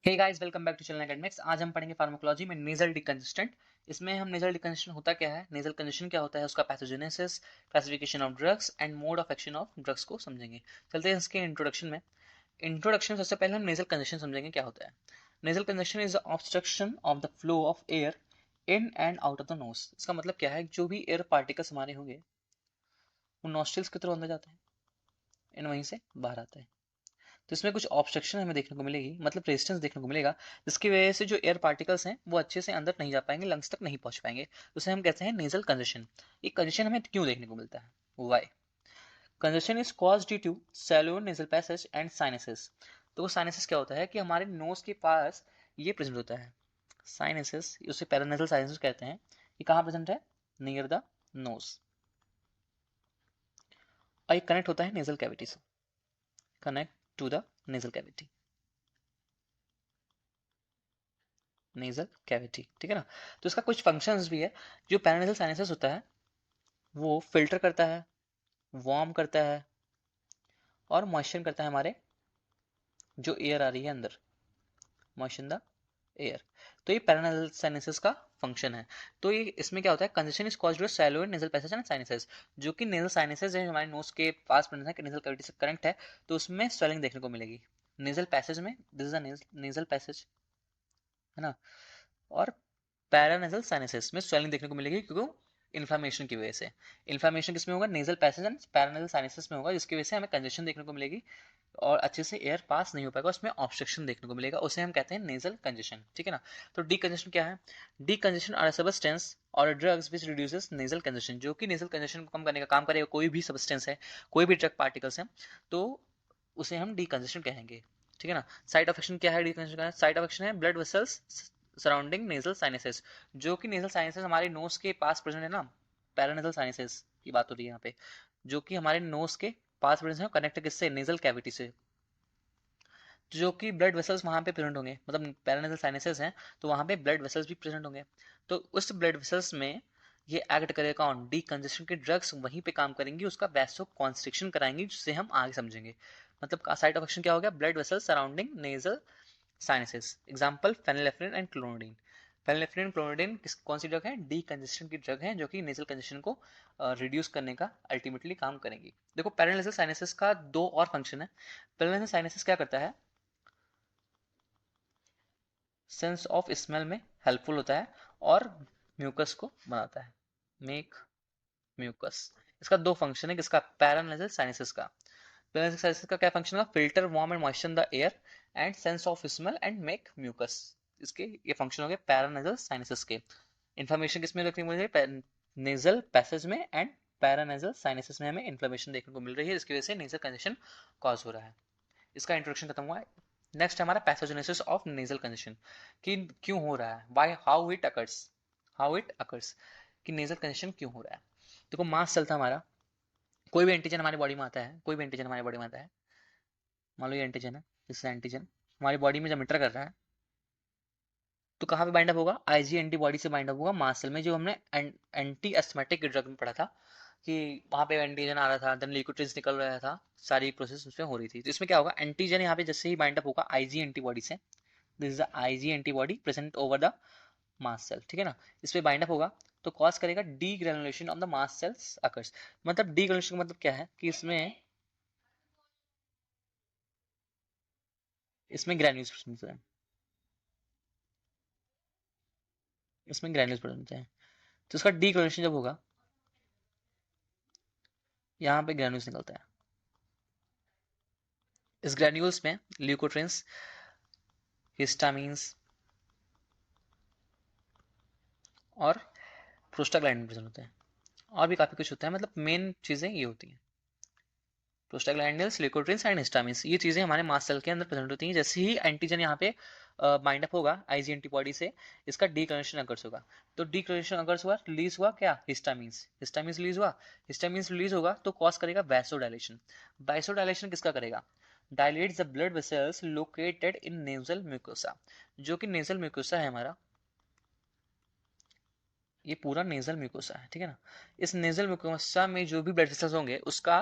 Hey guys, welcome back to children academics. आज हम पढ़ेंगे फार्माकोलॉजी में नेजल डिकंजेस्टेंट। इसमें हम नेजल डिकंजेस्टेंट होता क्या है, नेजल कंजेशन क्या होता है, उसका pathogenesis, classification of drugs and mode of action of drugs को समझेंगे। चलते हैं इसके इंट्रोडक्शन में। इंट्रोडक्शन सबसे पहले हम नेजल कंजेशन समझेंगे क्या होता है। Nasal congestion is the obstruction of the flow of air in and out of the nose. इसका मतलब क्या है, जो भी एयर पार्टिकल्स हमारे होंगे वो नॉस्ट्रिल्स के थ्रू अंदर जाते हैं एंड वहीं से बाहर आते हैं। तो इसमें कुछ ऑब्स्ट्रक्शन हमें देखने को मिलेगी, मतलब रेजिस्टेंस देखने को मिलेगा, जिसकी वजह से जो एयर पार्टिकल्स हैं वो अच्छे से अंदर नहीं जा पाएंगे, लंग्स तक नहीं पहुंच पाएंगे। उसे हम कहते हैं नेजल कंजेशन। ये कंजेशन हमें क्यों देखने को मिलता है, why? Congestion is caused due to cellular nasal passage and sinuses. तो वो साइनसेस क्या होता है कि हमारे नोज के पास ये प्रेजेंट होता है। साइनसेस, उसे पैरानेजल साइनसेस कहते हैं। ये कहाँ प्रेजेंट है? Near the nose. और ये कनेक्ट होता है नेजल कैविटी से, connect to the nasal cavity, nasal cavity, ठीक है ना। तो इसका कुछ फंक्शंस भी है। जो पैरानेजल साइनसेस होता है वो फिल्टर करता है, वार्म करता है और मॉइस्चर करता है हमारे जो एयर आ रही है अंदर, मॉइस्चर द एयर। तो ये पैरानेजल साइनसेस का फंक्शन है। तो ये इसमें क्या होता है, congestion is caused by shallow nasal passage and sinuses. जो कि नेजल साइनसेस है हमारे नोज के पास प्रेजेंट है, नेजल कैविटी से कनेक्ट है, तो उसमें स्वेलिंग देखने को मिलेगी। नेजल पैसेज में, this is a nasal passage, है ना। और पैरानेजल साइनसेस में स्वेलिंग देखने को मिलेगी, क्योंकि इन्फ्लामेशन की वजह से। इन्फ्लामेशन किसमें होगा? Nasal passage and paranasal sinuses में होगा, जिसकी वजह से हमें कंजेशन देखने को मिलेगी और अच्छे से एयर पास नहीं हो पाएगा, उसमें ऑब्स्ट्रक्शन देखने को मिलेगा, उसे हम कहते हैं नेजल कंजेशन, ठीक है ना। तो डी कंजेशन क्या है? डी कंजेशन आर सब्सटेंस और drugs which reduces nasal congestion. जो कि नेजल कंजेशन को कम करने का काम करेगा, कोई भी सब्सटेंस है, कोई भी ड्रग पार्टिकल्स है, तो उसे हम डी कंजेशन कहेंगे, ठीक है ना। साइड ऑफ एक्शन क्या है डी कंजेशन का? साइड ऑफ एक्शन है blood vessels surrounding nasal sinuses. जो कि नेजल साइनसेस हमारे नोज के पास प्रेजेंट है ना, पैरानेजल साइनसेस की बात हो रही है यहाँ पे, जो कि हमारे नोज के पास प्रेजेंट है, कनेक्ट किससे? नेजल कैविटी से। जो कि ब्लड वेसल्स वहाँ पे प्रेजेंट होंगे, मतलब पैरानेजल साइनसेस हैं तो वहाँ पे ब्लड वेसल्स भी प्रेजेंट होंगे। तो उस ब्लड वेसल्स में ये एक्ट करेगा ऑन डी कंजेशन के ड्रग्स, वहीं पे काम करेंगी, उसका वैसो कॉन्स्ट्रिक्शन कराएंगी, जिससे हम आगे समझेंगे। मतलब साइड ऑफ एक्शन क्या हो गया? Blood vessels surrounding nasal sinuses. Example phenylephrine and chlorodine. Phenylephrine chlorodine कौन सी ड्रग है? डी कंजेशन की ड्रग है, जो कि नेजल कंजेशन को रिड्यूस करने का अल्टीमेटली काम करेंगी। देखो, पैरानेजल साइनसेस का दो और फंक्शन है। पैरानेजल साइनसेस क्या करता है? सेंस ऑफ स्मेल में हेल्पफुल होता है और म्यूकस को बनाता है, मेक म्यूकस। इसका दो फंक्शन है, किसका? पैरानेजल साइनसेस का। पैरानेजल साइनसेस का क्या फंक्शन है? Filter, warm and moisture the air and sense of smell and make mucus. इसके ये फंक्शन हो गए पैरानेजल साइनसेस के। इन्फ्लेमेशन किसमें देखने को मिल रही है? नेजल पैसेज में एंड पैरानेजल साइनसेस में हमें इन्फ्लेमेशन देखने को मिल रही है, जिसकी वजह से नेजल कंजेशन कॉज हो रहा है। इसका इंट्रोडक्शन खत्म हुआ है। नेक्स्ट हमारा पैथोजेनेसिस ऑफ नेजल कंजेशन, कि क्यों हो रहा है, व्हाई, हाउ इट अकर्स, कि नेजल कंजेशन क्यों हो रहा है। देखो, मास चलता है हमारा, कोई भी एंटीजन हमारी बॉडी में आता है, कोई भी एंटीजन हमारी बॉडी में आता है, मान लो ये एंटीजन है, इससे एंटीजन हमारी बॉडी में जब इंटर कर रहा है तो कहाँ पे बाइंड अप होगा? आईजी एंटीबॉडी से बाइंड अप होगा मास सेल में, जो हमने एंटी एस्थमेटिक ड्रग में पढ़ा था, कि वहाँ पे एंटीजन आ रहा था, देन ल्यूकोट्रिन्स निकल रहा था, सारी प्रोसेस उसमें हो रही थी। तो इसमें क्या होगा? एंटीजन यहाँ पे जैसे ही बाइंड अप होगा आईजी एंटीबॉडी से, this is the IG antibody present over the mass cell, ठीक है ना। इस पे बाइंड अप होगा तो कॉज करेगा D granulation of the mass sales occurs. मतलब डी ग्रेनुलेशन का मतलब क्या है कि इसमें इसमें ग्रेन्यूल्स होते हैं, इसमें ग्रेन्यूल्स होते हैं। तो इसका डी ग्रेनुलेशन जब होगा, यहाँ पे ग्रेन्यूल्स निकलता है। इस ग्रेन्यूल्स में ल्यूकोट्रिन्स, हिस्टामीन्स और प्रोस्टाग्लैंडिन प्रेजेंट होते हैं। और भी काफी कुछ होता है, मतलब मेन चीजें ये होती हैं, प्रोस्टाग्लैंडिन्स, ल्यूकोट्रिन्स एंड हिस्टामिन्स। ये चीजें हमारे मास्ट सेल के अंदर प्रेजेंट होती हैं। जैसे ही एंटीजन यहाँ पे बाइंड अप होगा आईजी एंटीबॉडी से, इसका डीकनेक्शन अकर्स होगा। तो डीकनेक्शन अकर्स हुआ, रिलीज हुआ क्या? हिस्टामिन्स, हिस्टामिन्स रिलीज हुआ। हिस्टामिन्स रिलीज होगा तो कॉज करेगा वैसोडायलेशन। वैसोडायलेशन किसका करेगा? Dilates the blood vessels located in nasal mucosa. जो कि नेजल म्यूकोसा है हमारा, ये पूरा नेजल म्यूकोसा है, ठीक है ना। इस नेजल म्यूकोसा में जो भी ब्लड वेसल्स होंगे उसका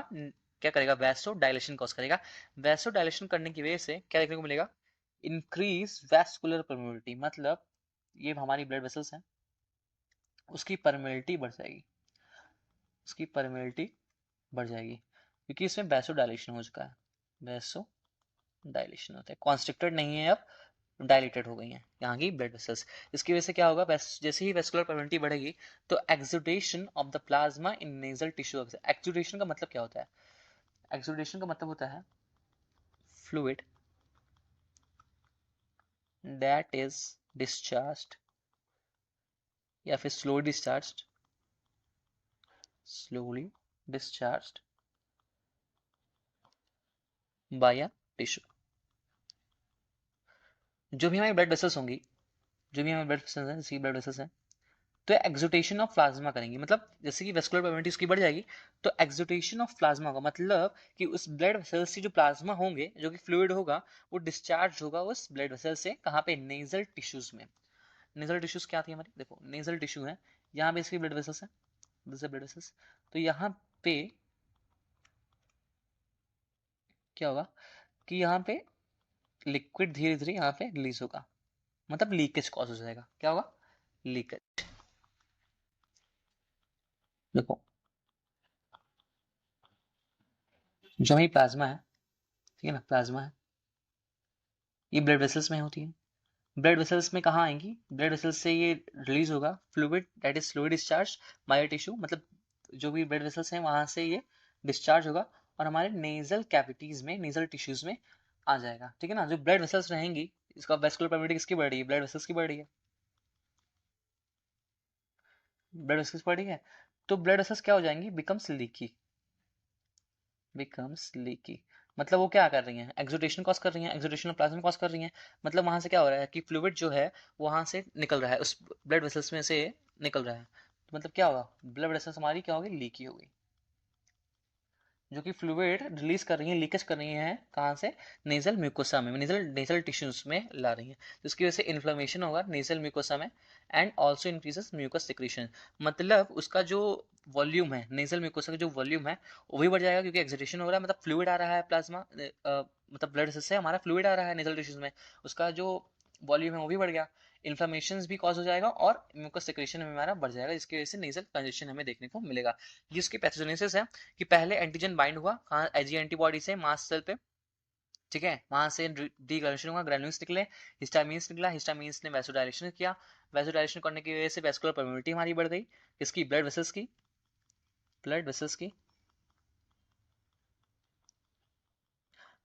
क्या करेगा? वैसो डायलेशन कॉज करेगा। वैसो डायलेशन करने की वजह से क्या देखने को मिलेगा? इंक्रीज वैस्कुलर परमेबिलिटी, मतलब ये हमारी ब्लड वेसल्स हैं, उसकी परमेबिलिटी बढ़ जाएगी, उसकी परमेबिलिटी बढ़ जाएगी, क्योंकि इसमें वैसो डायलेशन हो चुका है, वैसो डायलेशन होता है, कॉन्स्ट्रिक्टेड नहीं है, अब डायलेटेड हो गई हैं यहाँ की ब्लड वेसल्स। इसकी वजह से क्या होगा, जैसे ही वेस्कुलर परमेबिलिटी बढ़ेगी तो exudation of the plasma in nasal tissue, exudation का मतलब क्या होता है, एक्सुडेशन का मतलब होता है फ्लूइड दैट इज डिस्चार्ज्ड या फिर slowly discharged by a tissue. जो भी हमारी ब्लड वेसल्स होंगी, जो भी हमारे ब्लड वेसल्स हैं, जैसे ब्लड वेसल्स हैं, तो एक्सुटेशन ऑफ प्लाज्मा करेंगी, मतलब जैसे कि वेस्कुलर परमेबिलिटी उसकी बढ़ जाएगी तो एक्सुटेशन ऑफ प्लाज्मा होगा, मतलब कि उस ब्लड वेसल से जो प्लाज्मा होंगे, जो कि फ्लूइड होगा, वो डिस्चार्ज होगा उस ब्लड वेसल से, कहाँ पे, नेजल टिश्यूज में। नेजल टिश्यूज क्या आती है हमारी, देखो नेजल टिश्यू है, यहाँ पे इसकी ब्लड वेसल्स है, दिस ब्लड वेसल्स, तो यहाँ पे क्या होगा कि यहाँ पे लिक्विड धीरे धीरे यहाँ पे रिलीज होगा, मतलब लीकेज कॉज हो जाएगा, क्या होगा, लीकेज। देखो जो हमारी प्लाज्मा है, ठीक है ना, प्लाज्मा है, ये ब्लड वेसल्स में होती है, ब्लड वेसल्स में कहाँ आएंगी, ब्लड वेसल्स से ये रिलीज होगा fluid that is fluid discharge by tissue, मतलब जो भी ब्लड वेसल्स हैं वहां से ये डिस्चार्ज होगा और हमारे नेजल कैविटीज में, नेजल टिश्यूज में आ जाएगा, ठीक है ना। जो ब्लड वेसल्स रहेंगी, इसका वेस्कुलर परमेबिलिटी किसकी बढ़ रही है, ब्लड वेसल्स की बढ़ रही है, ब्लड वेसल्स बढ़ रही है, तो ब्लड वेसल्स क्या हो जाएंगी, बिकम्स लीकी, मतलब वो क्या कर रही हैं, एक्सुडेशन कॉज कर रही हैं, एक्सुडेशन प्लाज्मा कॉज कर रही हैं, मतलब वहां से क्या हो रहा है कि फ्लूइड जो है वहां से निकल रहा है, उस ब्लड वेसल्स में से निकल रहा है, तो मतलब क्या होगा, ब्लड वेसल्स हमारी क्या होगी, लीकी हो गई, जो कि फ्लूइड रिलीज कर रही है, लीकेज कर रही है, कहाँ से, नेजल म्यूकोसा में, नेजल नेजल टिश्यूज में ला रही है, तो इसकी वजह से इन्फ्लेमेशन होगा नेजल म्यूकोसा में, and also increases mucus secretion, मतलब उसका जो वॉल्यूम है, नेजल म्यूकोसा का जो वॉल्यूम है वो भी बढ़ जाएगा, क्योंकि एक्सुडेशन हो रहा है, मतलब फ्लूइड आ रहा है, प्लाज्मा मतलब ब्लड से हमारा फ्लूइड आ रहा है नेजल टिश्यूज में, उसका जो वॉल्यूम है वो भी बढ़ गया, इन्फ्लेमेशन भी कॉज हो जाएगा और म्यूकस सिक्रीशन में हमारा बढ़ जाएगा, जिसकी वजह से नेजल कंजेशन हमें देखने को मिलेगा। जिसकी पैथोजेनेसिस है कि पहले एंटीजन बाइंड हुआ कहाँ, एजी एंटीबॉडी से मास्ट सेल पे, ठीक है, वहां से डीग्रेनुलेशन हुआ, ग्रेन्यूल्स निकले, हिस्टामीन्स निकला, हिस्टामीन्स ने वैसोडाइलेशन किया, वैसोडाइलेशन करने की वजह से वैस्कुलर परमेबिलिटी हमारी बढ़ गई, किसकी, ब्लड वेसल्स की, ब्लड वेसल्स की,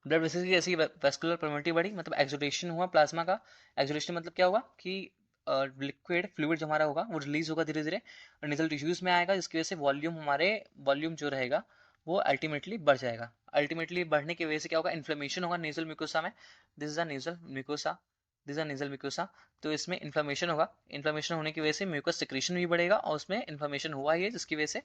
ब्लड वेसल्स की जैसी वैस्कुलर परमेबिलिटी बढ़ी, मतलब एक्सुडेशन हुआ प्लाज्मा का, एक्सुडेशन मतलब क्या हुआ कि लिक्विड फ्लूइड जो हमारा होगा वो रिलीज होगा धीरे धीरे और नेजल टिश्यूज में आएगा, जिसकी वजह से वॉल्यूम, हमारे वॉल्यूम जो रहेगा वो अल्टीमेटली बढ़ जाएगा, अल्टीमेटली बढ़ने की वजह से क्या होगा, इन्फ्लेमेशन होगा नेजल म्यूकोसा में, this is a nasal mucosa, this is a nasal mucosa, तो इसमें इन्फ्लेमेशन होगा, इन्फ्लेमेशन होने की वजह से म्यूकस सिक्रीशन भी बढ़ेगा और उसमें इन्फ्लेमेशन हुआ ही है, जिसकी वजह से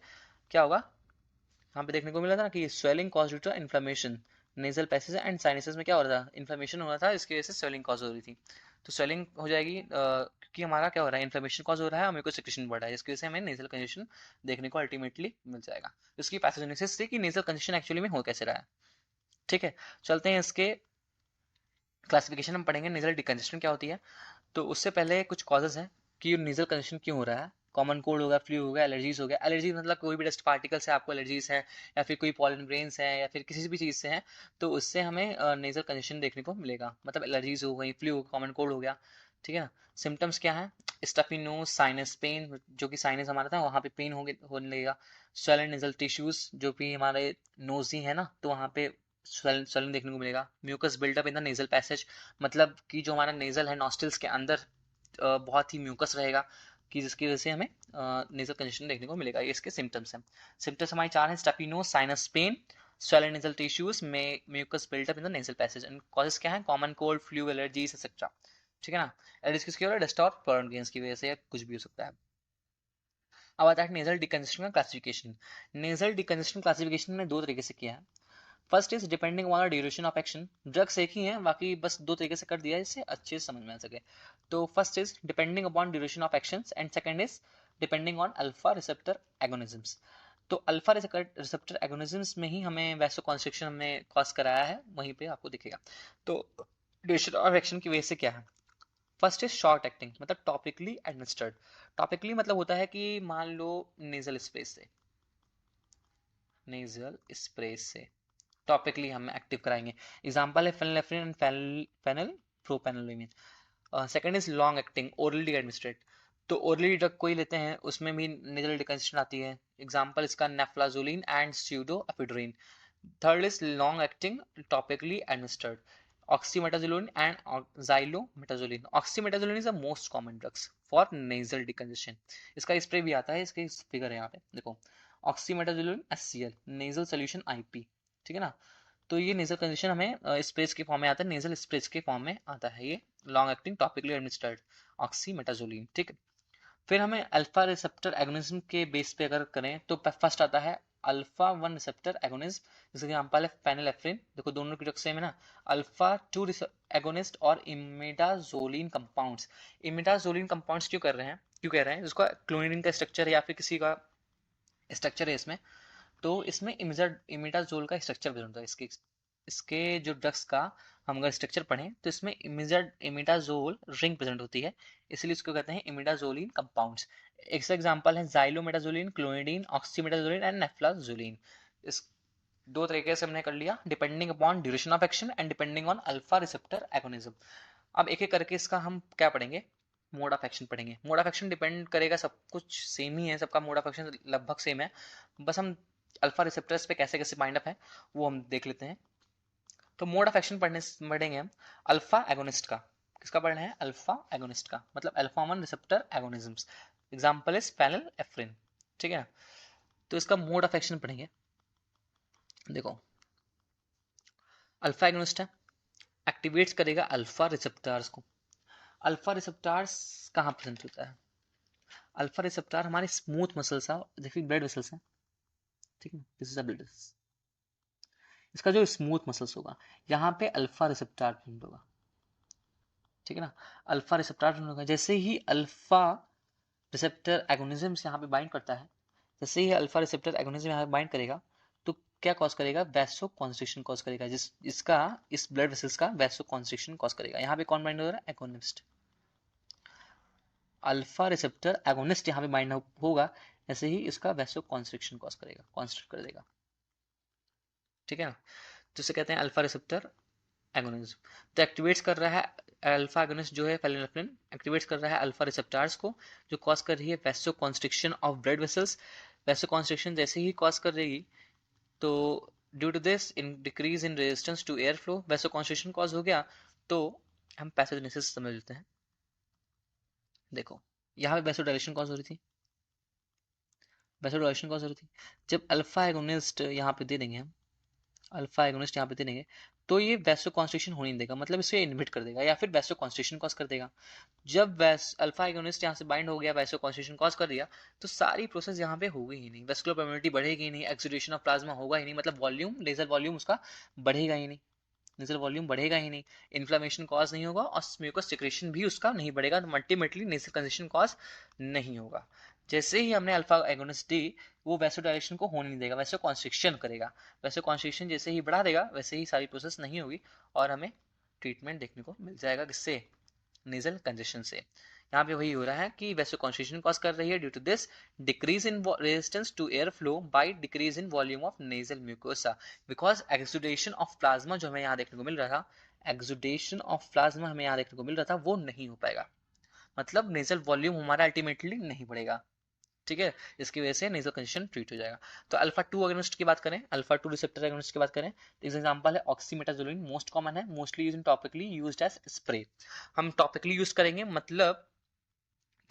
क्या होगा, यहाँ पे देखने को मिला था ना कि swelling cause due to inflammation, nasal passage and sinuses में क्या हो रहा था, इन्फ्लेमेशन हो रहा था, इसकी वजह से स्वेलिंग कॉज हो रही थी, तो स्वेलिंग हो जाएगी क्योंकि हमारा क्या हो रहा है, इन्फ्लेमेशन कॉज हो रहा है और म्यूकस सिक्रीशन बढ़ रहा है, जिसकी वजह से हमें नेजल कंजेशन देखने को अल्टीमेटली मिल जाएगा। इसकी पैथोजेनेसिस थी कि नेजल कंजेशन एक्चुअली में हो कैसे रहा है, ठीक है। चलते हैं इसके क्लासिफिकेशन हम पढ़ेंगे, नेजल डिकंजेशन क्या होती है, तो उससे पहले कुछ कॉजेज हैं कि नेजल कंजेशन क्यों हो रहा है, कॉमन कोल्ड होगा, फ्लू होगा, एलर्जीज हो गया, एलर्जी मतलब कोई भी डस्ट पार्टिकल से आपको एलर्जीज है, या फिर कोई पॉलन ग्रेन्स है, या फिर किसी भी चीज़ से है, तो उससे हमें नेजल कंजेशन देखने को मिलेगा, मतलब एलर्जीज हो गई, फ्लू, कॉमन कोल्ड हो गया, ठीक है ना। सिम्टम्स क्या है, स्टफी नोज, साइनस पेन, जो कि साइनस हमारा था वहाँ पे पेन होने लगेगा, स्वेलन नेजल टिश्यूज, जो भी हमारे नोज ही है ना, तो वहाँ पे स्वेलन देखने को मिलेगा, mucus buildup in the nasal passage, मतलब कि जो हमारा नेजल है, नॉस्ट्रल्स के अंदर बहुत ही म्यूकस रहेगा, कि जिसकी वजह से हमें नेजल कंजेशन देखने को मिलेगा, ये इसके सिम्टम्स हैं। सिम्टम्स हमारे चार हैं, stuffy sinus pain, swollen nasal tissues में mucus buildup in the nasal passage, and causes क्या है, common cold, flu, allergies etcetera, ठीक है ना। एलर्जीज किसकी हो रहा है, डस्ट और पॉलन ग्रेन्स की वजह से, या कुछ भी हो सकता है। अब आता है नेजल डिकंजेशन का क्लासिफिकेशन। नेजल डिकंजेशन क्लासिफिकेशन में दो तरीके से किया है। First is depending on duration of action, drugs एक ही हैं, बाकी बस दो तरीके से कर दिया है, इससे अच्छे से समझ में आ सके। तो first is depending upon duration of actions and second is depending on alpha receptor agonisms. तो अल्फा रिसेप्टर एगोनिज्म्स में ही हमें वैसो कॉन्स्ट्रिक्शन हमने कॉज कराया है, वहीं पे आपको दिखेगा। तो ड्यूरेशन ऑफ एक्शन की वजह से क्या है? फर्स्ट इज शॉर्ट एक्टिंग, मतलब टॉपिकली एडमिनिस्टर्ड। टॉपिकली मतलब होता है कि मान लो नेजल स्प्रे से, नेजल स्प्रे से टॉपिकली हम एक्टिव कराएंगे। एग्जांपल है phenylephrine and phenylpropanolamine. Second is long acting orally administrate, तो ओरली ड्रग कोई लेते हैं उसमें भी नेजल डिकंजेशन आती है। एग्जांपल इसका naphazoline and pseudoephedrine. Third is long acting topically administered oxymetazoline and xylometazoline. Oxymetazoline is the most common drugs for nasal decongestion. इसका स्प्रे भी आता है, इसके फिगर है यहाँ पे देखो, oxymetazoline HCl nasal solution IP, ठीक है ना। तो ये नेजल कंजेशन हमें स्प्रेज के फॉर्म में आता है, नेजल स्प्रेज के फॉर्म में आता है ये लॉन्ग एक्टिंग टॉपिकली एडमिनिस्टर्ड ऑक्सीमेटाजोलिन, ठीक है। फिर हमें अल्फा रिसेप्टर एगोनिज्म के बेस पे अगर करें तो फर्स्ट आता है अल्फा 1 रिसेप्टर एगोनिज्म, जैसे एग्जांपल है फेनिलेफ्रिन। देखो दोनों की ड्रग सेम है ना। अल्फा 2 एगोनिस्ट और इमिडाजोलिन कंपाउंड्स। इमिडाजोलिन कंपाउंड्स क्यों कर रहे हैं, क्यों कह रहे हैं, जिसका क्लोरीन का स्ट्रक्चर है या फिर किसी का स्ट्रक्चर है इसमें, तो इसमें इमिडाजोल का स्ट्रक्चर प्रेजेंट होता है। इसके इसके जो ड्रग्स का हम अगर स्ट्रक्चर पढ़ें तो इसमें इमिडाजोल रिंग प्रेजेंट होती है, इसलिए इसको कहते हैं इमिडाजोलिन कंपाउंड्स। एक एग्जांपल है जाइलोमेटाजोलिन, क्लोनिडीन, ऑक्सीमेटाजोलिन एंड नेफ्लाजोलिन। इस दो तरीके से हमने कर लिया, depending upon duration of action and depending on alpha receptor agonism. अब एक एक करके इसका हम क्या पढ़ेंगे, मोड ऑफ एक्शन पढ़ेंगे। मोड ऑफ एक्शन डिपेंड करेगा, सब कुछ सेम ही है, सबका मोड ऑफ एक्शन लगभग सेम है, बस हम अल्फा रिसेप्टर्स पे कैसे कैसे बाइंड अप है वो हम देख लेते हैं। तो मोड ऑफ एक्शन पढ़ेंगे हम अल्फा एगोनिस्ट का। किसका पढ़ना है? अल्फा एगोनिस्ट का, मतलब अल्फा 1 रिसेप्टर एगोनिज्म्स। एग्जांपल इज फेनिलेफ्रिन, ठीक है। तो इसका मोड ऑफ एक्शन पढ़ेंगे। देखो अल्फा एगोनिस्ट है, एक्टिवेट्स करेगा अल्फा रिसेप्टर्स को। अल्फा रिसेप्टर्स कहाँ प्रेजेंट होता है? अल्फा रिसेप्टर हमारे स्मूथ मसल्स है, देखिए ब्लड वेसल्स हैं, ठीक है, this is a blood vessels. इसका जो स्मूथ मसल्स होगा यहाँ पे अल्फा रिसेप्टर प्रेजेंट होगा, ठीक है ना। अल्फा रिसेप्टर प्रेजेंट होगा, जैसे ही अल्फा रिसेप्टर एगोनिज्म यहाँ पे बाइंड करता है, जैसे ही अल्फा रिसेप्टर एगोनिज्म यहाँ पे बाइंड करेगा तो क्या कॉज करेगा? वैसो कॉन्स्ट्रिक्शन कॉज करेगा, इसका इस ब्लड वेसल्स का वैसो कॉन्स्ट्रिक्शन कॉज करेगा। यहाँ पे कौन बाइंड हो रहा है? एगोनिस्ट। अल्फा रिसेप्टर एगोनिस्ट यहाँ पे बाइंड होगा, ऐसे ही इसका वैसो कॉन्स्ट्रिक्शन कॉज करेगा, कॉन्स्ट्रिक्ट कर देगा, ठीक है ना। तो इसे कहते हैं अल्फा रिसेप्टर एगोनिज्म। तो एक्टिवेट्स कर रहा है अल्फा एगोनिस्ट जो है फेनिलेफ्रिन, एक्टिवेट्स कर रहा है अल्फा रिसेप्टर्स को, जो कॉज कर रही है vasoconstriction of blood vessels. Vasoconstriction जैसे ही कॉज कर रही, तो due to this in decrease in resistance to air flow, vasoconstriction cause हो गया, तो हम पैथोजेनेसिस समझ लेते हैं। देखो यहाँ पे वैसोडाइलेशन कॉज हो रही थी, वैसोडाइलेशन कॉज हो रही थी। जब अल्फा एगोनिस्ट यहाँ पे दे देंगे हम, अल्फा एगोनिस्ट यहाँ पे दे देंगे, तो ये वैसो कॉन्स्ट्रिक्शन होने नहीं देगा, मतलब इसे इनहिबिट कर देगा या फिर वैसो कॉन्स्ट्रिक्शन कॉज कर देगा। जब वैस अल्फा एगोनिस्ट यहाँ से बाइंड हो गया, वैसो कॉन्स्ट्रिक्शन कॉज कर दिया, तो सारी प्रोसेस यहाँ पे होगी ही नहीं, वेस्कुलर परमेबिलिटी बढ़ेगी ही नहीं, एक्सुडेशन ऑफ प्लाज्मा होगा ही नहीं, मतलब वॉल्यूम, लेजर वॉल्यूम उसका बढ़ेगा ही नहीं, नेजल वॉल्यूम बढ़ेगा ही नहीं, इन्फ्लेमेशन कॉज नहीं होगा और म्यूकस सिक्रेशन भी उसका नहीं बढ़ेगा, तो अल्टीमेटली नेजल कंजेशन कॉज नहीं होगा। जैसे ही हमने अल्फा एगोनिस्ट दी, वो वैसोडाइलेशन को होने नहीं देगा, वैसे कॉन्स्ट्रिक्शन करेगा। वैसे कॉन्स्ट्रिक्शन जैसे ही बढ़ा देगा, वैसे ही सारी प्रोसेस नहीं होगी और हमें ट्रीटमेंट देखने को मिल जाएगा। किससे? नेजल कंजेशन से। यहाँ पे वही हो रहा है कि वैसे कॉन्स्ट्रिक्शन कॉज कर रही है, due to this decrease in resistance to air flow by decrease in volume of nasal mucosa, because exudation of plasma जो हमें यहाँ देखने को मिल रहा था, एक्सुडेशन ऑफ प्लाज्मा हमें यहाँ देखने को मिल रहा था, वो नहीं हो पाएगा, मतलब नेजल वॉल्यूम हमारा अल्टीमेटली नहीं बढ़ेगा, ठीक है। इसकी वजह से नेजल कंजेशन ट्रीट हो जाएगा। तो अल्फा 2 एगोनिस्ट की बात करें, अल्फा 2 रिसेप्टर एगोनिस्ट की बात करें, तो इस एग्जांपल है ऑक्सीमेटाजोलिन, मोस्ट कॉमन है, mostly used topically, used as spray. हम टॉपिकली यूज करेंगे, मतलब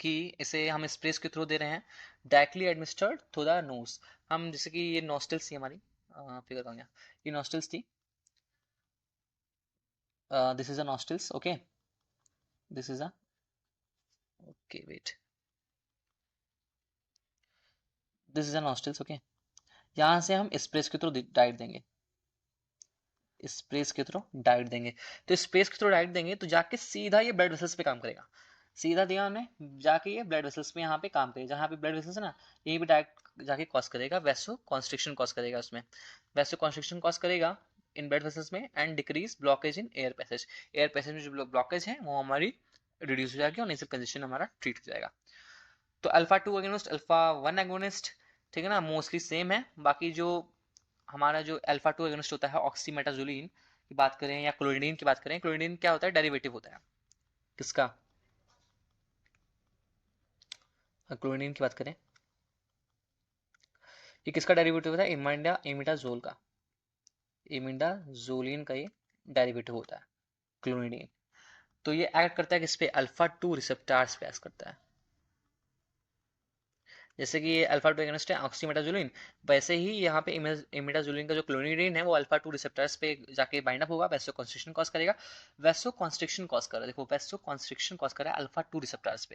कि इसे हम स्प्रेस के थ्रू दे रहे हैं, directly administered through the nose. हम जैसे कि ये नॉस्टल्स थी हमारी, फिगर करूंगा, ये नॉस्टल्स थी, this is a nostrils, okay, this is a, okay wait, this is a nostrils, okay. यहाँ से हम स्प्रेस के थ्रू डाइट देंगे, स्पेस के थ्रू डाइट देंगे, तो स्पेस के थ्रू डाइट देंगे तो जाके सीधा ये ब्लड वेसल्स पे काम करेगा, सीधा दिया हमने, जाके ये ब्लड वेसल्स पे यहाँ पे काम करेगा, जहाँ पे ब्लड वेसल्स है ना, यहीं पे डाइट जाके कॉज करेगा, वैसो कॉन्स्ट्रिक्शन कॉज करेगा उसमें, वैसो कॉन्स्ट्रिक्शन कॉज करेगा, इन ब्लड वेसल्स में and decrease blockage in air passage. Air passage में जो ब्लॉकेज है वो हमारी रिड्यूस हो जाएगी और नेजल कंजेशन हमारा ट्रीट हो जाएगा। तो अल्फा 2 एगोनिस्ट, अल्फा 1 एगोनिस्ट, ठीक है ना, मोस्टली सेम है। बाकी जो हमारा जो अल्फा 2 एगोनिस्ट होता है ऑक्सीमेटाजोलिन की बात करें या क्लोरिडीन की बात करें, क्लोरिडीन क्या होता है, डेरिवेटिव होता है किसका, क्लोरिडीन की बात करें, ये किसका डेरिवेटिव होता है, इमिडाजोल का, इमिडाजोलिन का ये डेरिवेटिव होता है क्लोरिडीन। तो ये एक्ट करता है किस पे, अल्फा 2 रिसेप्टर्स पे एक्ट करता है। जैसे कि ये अल्फा 2 एगोनिस्ट है ऑक्सीमेटाजोलिन, वैसे ही यहाँ पे इमिडाजोलिन का जो क्लोरिडीन है वो अल्फा 2 रिसेप्टर्स पे जाके बाइंड अप होगा, वैसो कॉन्स्ट्रिक्शन कॉज करेगा। वैसो कॉन्स्ट्रिक्शन कॉज कर रहा है, देखो वैसो कॉन्स्ट्रिक्शन कॉज कर रहा है अल्फा 2 रिसेप्टर्स पे,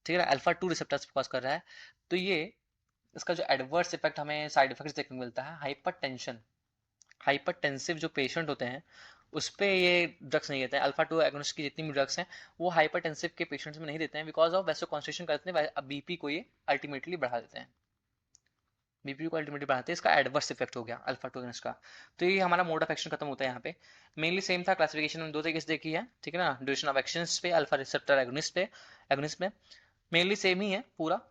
ठीक है ना, अल्फा 2 रिसेप्टर्स पे कॉज कर रहा है। तो ये इसका जो एडवर्स इफेक्ट हमें साइड इफेक्ट्स देखने को मिलता है, हाइपरटेंशन, हाइपरटेंसिव जो पेशेंट होते हैं उस पे ये ड्रग्स नहीं देते हैं। अल्फा 2 एगोनिस्ट की जितनी भी ड्रग्स हैं वो हाइपरटेंसिव के पेशेंट्स में नहीं देते हैं, बिकॉज ऑफ वैसो कॉन्स्ट्रिक्शन करते हैं, बीपी को ये अल्टीमेटली बढ़ा देते हैं, बीपी को अल्टीमेटली बढ़ाते हैं। इसका एडवर्स इफेक्ट हो गया अल्फा 2 एगोनिस्ट का। तो ये हमारा मोड ऑफ एक्शन खत्म होता है यहाँ पे। मेनली सेम था, क्लासिफिकेशन में दो तरीके से देखी है, ठीक है ना, ड्यूरेशन ऑफ एक्शंस पे, अल्फा रिसेप्टर एगोनिस्ट पे, एगोनिस्ट में मेनली सेम ही है पूरा,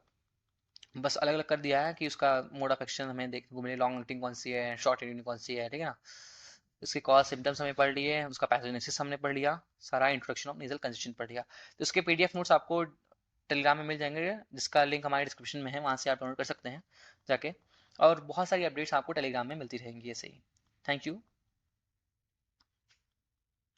बस अलग अलग कर दिया है कि उसका मोड ऑफ एक्शन हमें देखने को मिले, लॉन्ग एक्टिंग कौन सी है, शॉर्ट एक्टिंग कौन सी है, ठीक है ना। उसके कॉज सिम्टम्स हमने पढ़ लिए, उसका पैथोजेनेसिस हमने पढ़ लिया, सारा इंट्रोडक्शन ऑफ नेजल कंजेशन पढ़ लिया। तो इसके पीडीएफ नोट्स आपको टेलीग्राम में मिल जाएंगे, जिसका लिंक हमारे डिस्क्रिप्शन में है, वहाँ से आप डाउनलोड कर सकते हैं जाके। और बहुत सारी अपडेट्स आपको टेलीग्राम में मिलती रहेंगी ऐसे ही। Thank you.